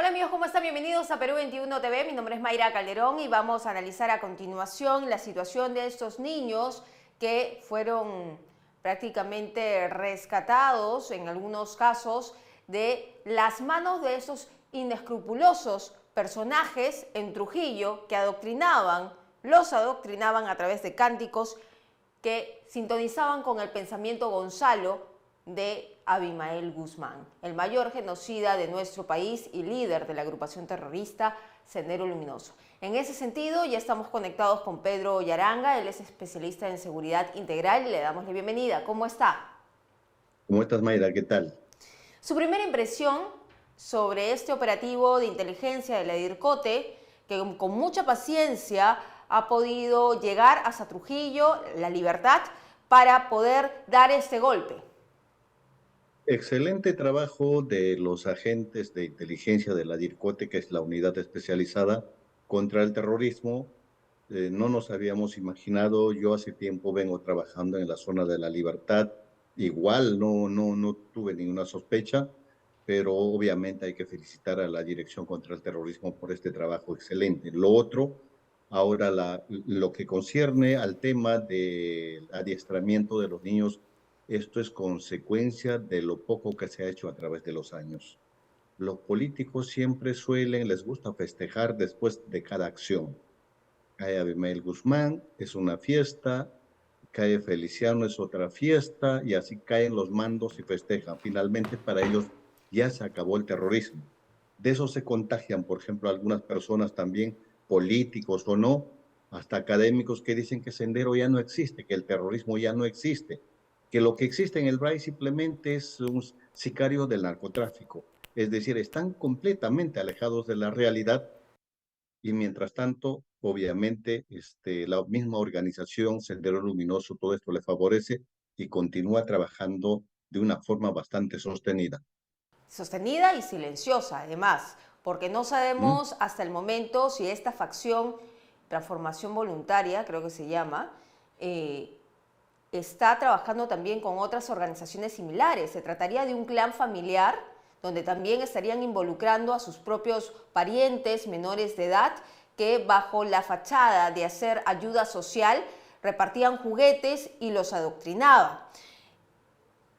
Hola amigos, ¿cómo están? Bienvenidos a Perú 21 TV. Mi nombre es Mayra Calderón y vamos a analizar a continuación la situación de estos niños que fueron prácticamente rescatados, en algunos casos, de las manos de esos inescrupulosos personajes en Trujillo que los adoctrinaban a través de cánticos que sintonizaban con el pensamiento Gonzalo de Abimael Guzmán, el mayor genocida de nuestro país y líder de la agrupación terrorista Sendero Luminoso. En ese sentido, ya estamos conectados con Pedro Yaranga, él es especialista en seguridad integral y le damos la bienvenida. ¿Cómo está? ¿Cómo estás, Mayra? ¿Qué tal? Su primera impresión sobre este operativo de inteligencia de la DIRCOTE, que con mucha paciencia ha podido llegar hasta Trujillo, La Libertad, para poder dar este golpe. Excelente trabajo de los agentes de inteligencia de la DIRCOTE, que es la unidad especializada contra el terrorismo. No nos habíamos imaginado, yo hace tiempo vengo trabajando en la zona de la Libertad, igual no tuve ninguna sospecha, pero obviamente hay que felicitar a la Dirección contra el Terrorismo por este trabajo excelente. Lo otro, ahora lo que concierne al tema del adiestramiento de los niños, esto es consecuencia de lo poco que se ha hecho a través de los años. Los políticos siempre les gusta festejar después de cada acción. Cae Abimael Guzmán, es una fiesta, cae Feliciano, es otra fiesta, y así caen los mandos y festejan. Finalmente, para ellos ya se acabó el terrorismo. De eso se contagian, por ejemplo, algunas personas también, políticos o no, hasta académicos que dicen que Sendero ya no existe, que el terrorismo ya no existe, que lo que existe en el BRAI simplemente es un sicario del narcotráfico. Es decir, están completamente alejados de la realidad y mientras tanto, obviamente, la misma organización Sendero Luminoso, todo esto le favorece y continúa trabajando de una forma bastante sostenida. Sostenida y silenciosa, además, porque no ¿Mm? sabemos hasta el momento si esta facción, Transformación Voluntaria, creo que se llama, eh, está trabajando también con otras organizaciones similares. Se trataría de un clan familiar donde también estarían involucrando a sus propios parientes menores de edad que bajo la fachada de hacer ayuda social repartían juguetes y los adoctrinaban.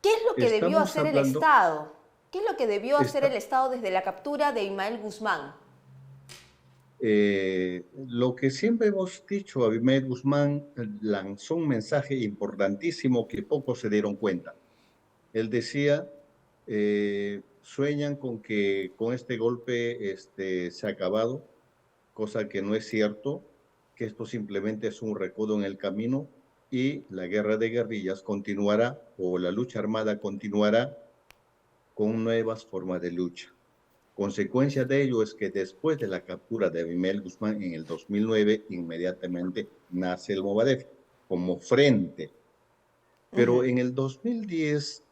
¿Qué es lo que debió Estamos hacer el hablando, Estado? ¿Qué es lo que debió hacer el está, Estado desde la captura de Ismael Guzmán? lo que siempre hemos dicho, Abimael Guzmán lanzó un mensaje importantísimo que pocos se dieron cuenta. Él decía, sueñan con que con este golpe se ha acabado, cosa que no es cierto, que esto simplemente es un recodo en el camino y la guerra de guerrillas continuará o la lucha armada continuará con nuevas formas de lucha. Consecuencia de ello es que después de la captura de Abimael Guzmán en el 2009, inmediatamente nace el Movadef como frente. Uh Pero -huh. en el 2010,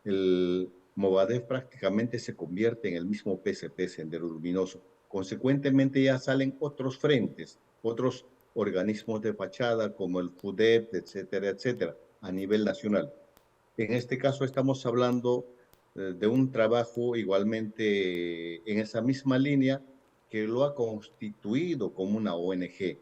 el Movadef prácticamente se convierte en el mismo PSP, Sendero Luminoso. Consecuentemente ya salen otros frentes, otros organismos de fachada como el FUDEP, etcétera, etcétera, a nivel nacional. En este caso estamos hablando de un trabajo igualmente en esa misma línea que lo ha constituido como una ONG.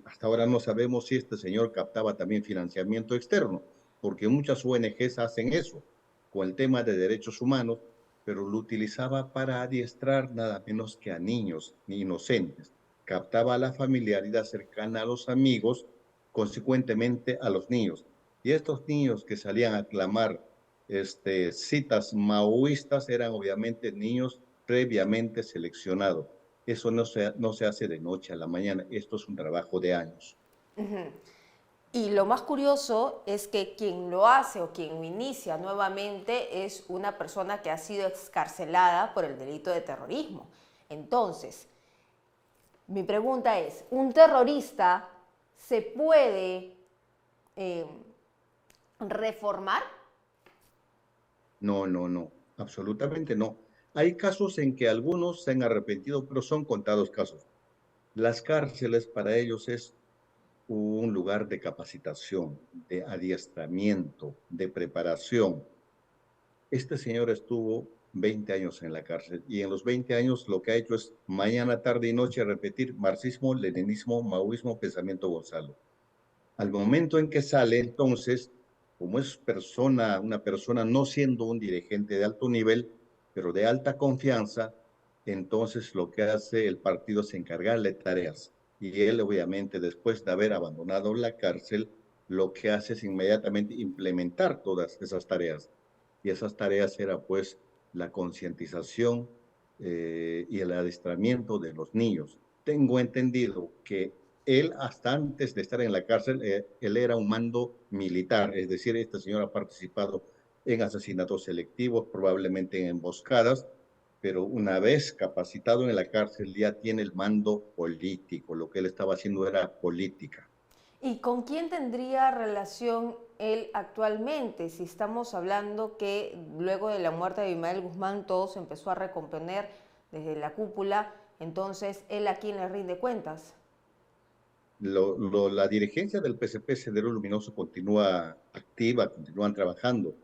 Hasta ahora no sabemos si este señor captaba también financiamiento externo, porque muchas ONGs hacen eso con el tema de derechos humanos, pero lo utilizaba para adiestrar nada menos que a niños inocentes. Captaba a la familiaridad cercana a los amigos, consecuentemente a los niños. Y estos niños que salían a clamar citas maoístas eran obviamente niños previamente seleccionados. Eso no se hace de noche a la mañana, esto es un trabajo de años. Uh -huh. Y lo más curioso es que quien lo hace o quien lo inicia nuevamente es una persona que ha sido excarcelada por el delito de terrorismo. Entonces, mi pregunta es, ¿un terrorista se puede eh, reformar? No, absolutamente no. Hay casos en que algunos se han arrepentido, pero son contados casos. Las cárceles para ellos es un lugar de capacitación, de adiestramiento, de preparación. Este señor estuvo 20 años en la cárcel. Y en los 20 años lo que ha hecho es mañana, tarde y noche repetir marxismo, leninismo, maoísmo, pensamiento Gonzalo. Al momento en que sale, entonces, como es una persona no siendo un dirigente de alto nivel, pero de alta confianza, entonces lo que hace el partido es encargarle tareas. Y él, obviamente, después de haber abandonado la cárcel, lo que hace es inmediatamente implementar todas esas tareas. Y esas tareas era, pues, la concientización y el adiestramiento de los niños. Tengo entendido que él, hasta antes de estar en la cárcel, él era un mando militar, es decir, este señor ha participado en asesinatos selectivos, probablemente en emboscadas, pero una vez capacitado en la cárcel ya tiene el mando político, lo que él estaba haciendo era política. ¿Y con quién tendría relación él actualmente? Si estamos hablando que luego de la muerte de Abimael Guzmán todo se empezó a recomponer desde la cúpula, entonces, ¿él a quién le rinde cuentas? La dirigencia del PCP Sendero Luminoso continúa activa, continúan trabajando.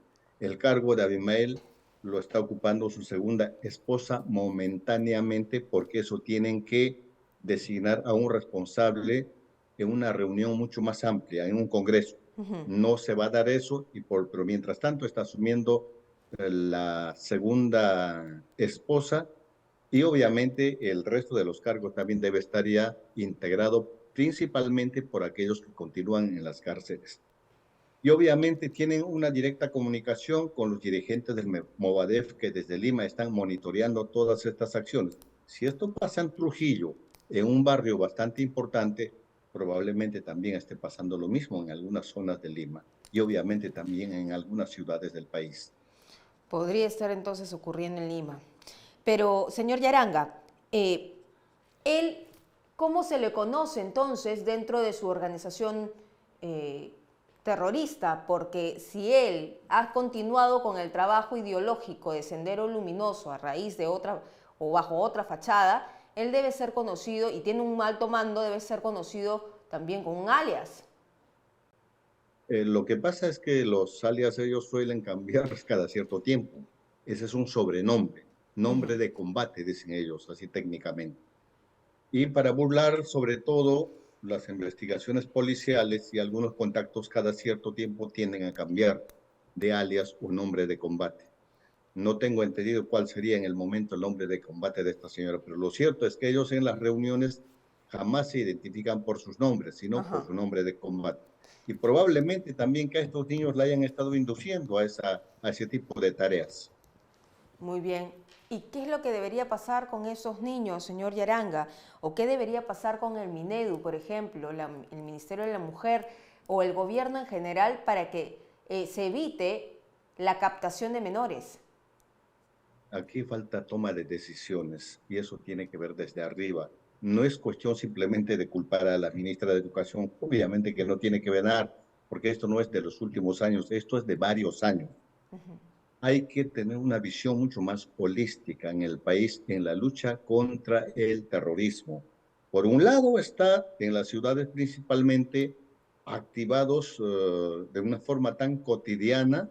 El cargo de Abimael lo está ocupando su segunda esposa momentáneamente porque eso tienen que designar a un responsable en una reunión mucho más amplia, en un congreso. No se va a dar eso, pero mientras tanto está asumiendo la segunda esposa y obviamente el resto de los cargos también debe estar ya integrado principalmente por aquellos que continúan en las cárceles. Y obviamente tienen una directa comunicación con los dirigentes del Movadef que desde Lima están monitoreando todas estas acciones. Si esto pasa en Trujillo, en un barrio bastante importante, probablemente también esté pasando lo mismo en algunas zonas de Lima y obviamente también en algunas ciudades del país. Podría estar entonces ocurriendo en Lima. Pero, señor Yaranga, él, ¿cómo se le conoce entonces dentro de su organización eh, terrorista? Porque si él ha continuado con el trabajo ideológico de Sendero Luminoso a raíz de otra o bajo otra fachada, él debe ser conocido y tiene un alto mando, debe ser conocido también con un alias. Lo que pasa es que los alias ellos suelen cambiar cada cierto tiempo. Ese es un sobrenombre, nombre de combate, dicen ellos, así técnicamente. Y para burlar sobre todo las investigaciones policiales y algunos contactos cada cierto tiempo tienden a cambiar de alias o nombre de combate. No tengo entendido cuál sería en el momento el nombre de combate de esta señora, pero lo cierto es que ellos en las reuniones jamás se identifican por sus nombres, sino por Ajá. su nombre de combate. Y probablemente también que a estos niños la hayan estado induciendo a ese tipo de tareas. Muy bien. ¿Y qué es lo que debería pasar con esos niños, señor Yaranga? ¿O qué debería pasar con el Minedu, por ejemplo, el Ministerio de la Mujer o el gobierno en general para que se evite la captación de menores? Aquí falta toma de decisiones y eso tiene que ver desde arriba. No es cuestión simplemente de culpar a la ministra de Educación, obviamente que no tiene que ver nada, porque esto no es de los últimos años, esto es de varios años. Hay que tener una visión mucho más holística en el país en la lucha contra el terrorismo. Por un lado está en las ciudades principalmente activados de una forma tan cotidiana,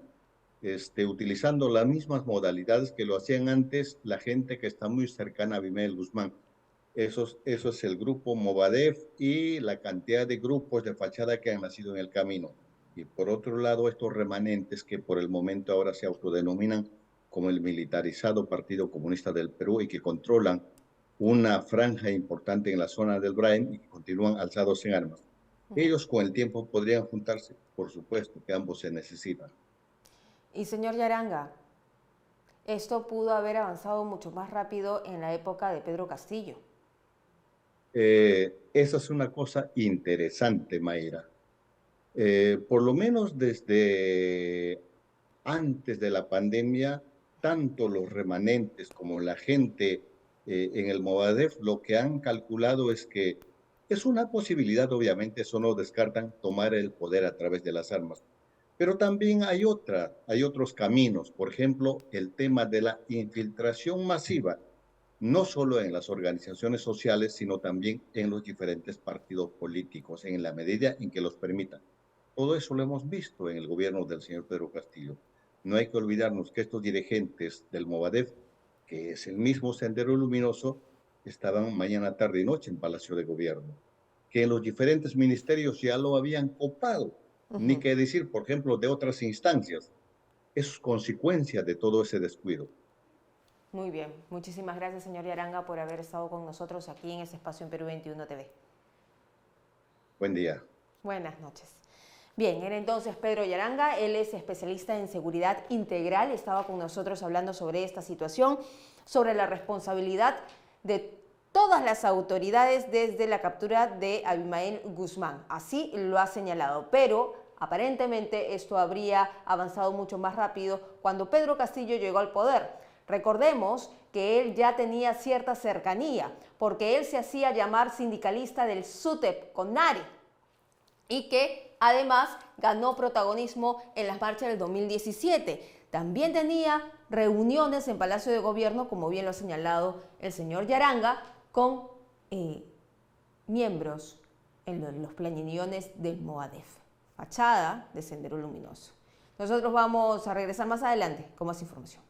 utilizando las mismas modalidades que lo hacían antes la gente que está muy cercana a Abimael Guzmán. Eso es el grupo Movadef y la cantidad de grupos de fachada que han nacido en el camino. Y por otro lado, estos remanentes que por el momento ahora se autodenominan como el militarizado Partido Comunista del Perú y que controlan una franja importante en la zona del Brain y que continúan alzados en armas. Ellos con el tiempo podrían juntarse, por supuesto que ambos se necesitan. Y señor Yaranga, esto pudo haber avanzado mucho más rápido en la época de Pedro Castillo. Esa es una cosa interesante, Mayra. Por lo menos desde antes de la pandemia, tanto los remanentes como la gente en el Movadef lo que han calculado es que es una posibilidad, obviamente, eso no descartan tomar el poder a través de las armas. Pero también hay otros caminos, por ejemplo, el tema de la infiltración masiva, no solo en las organizaciones sociales, sino también en los diferentes partidos políticos, en la medida en que los permitan. Todo eso lo hemos visto en el gobierno del señor Pedro Castillo. No hay que olvidarnos que estos dirigentes del Movadef, que es el mismo Sendero Luminoso, estaban mañana, tarde y noche en Palacio de Gobierno, que en los diferentes ministerios ya lo habían copado, ni Ujú. que decir, por ejemplo, de otras instancias. Es consecuencia de todo ese descuido. Muy bien, muchísimas gracias, señor Yaranga, por haber estado con nosotros aquí en este espacio en Perú 21 TV. Buen día. Buenas noches. Bien, era entonces Pedro Yaranga, él es especialista en seguridad integral, estaba con nosotros hablando sobre esta situación, sobre la responsabilidad de todas las autoridades desde la captura de Abimael Guzmán. Así lo ha señalado, pero aparentemente esto habría avanzado mucho más rápido cuando Pedro Castillo llegó al poder. Recordemos que él ya tenía cierta cercanía, porque él se hacía llamar sindicalista del SUTEP con Nari, y que además ganó protagonismo en las marchas del 2017. También tenía reuniones en Palacio de Gobierno, como bien lo ha señalado el señor Yaranga, con miembros en los planillones del Movadef, fachada de Sendero Luminoso. Nosotros vamos a regresar más adelante con más información.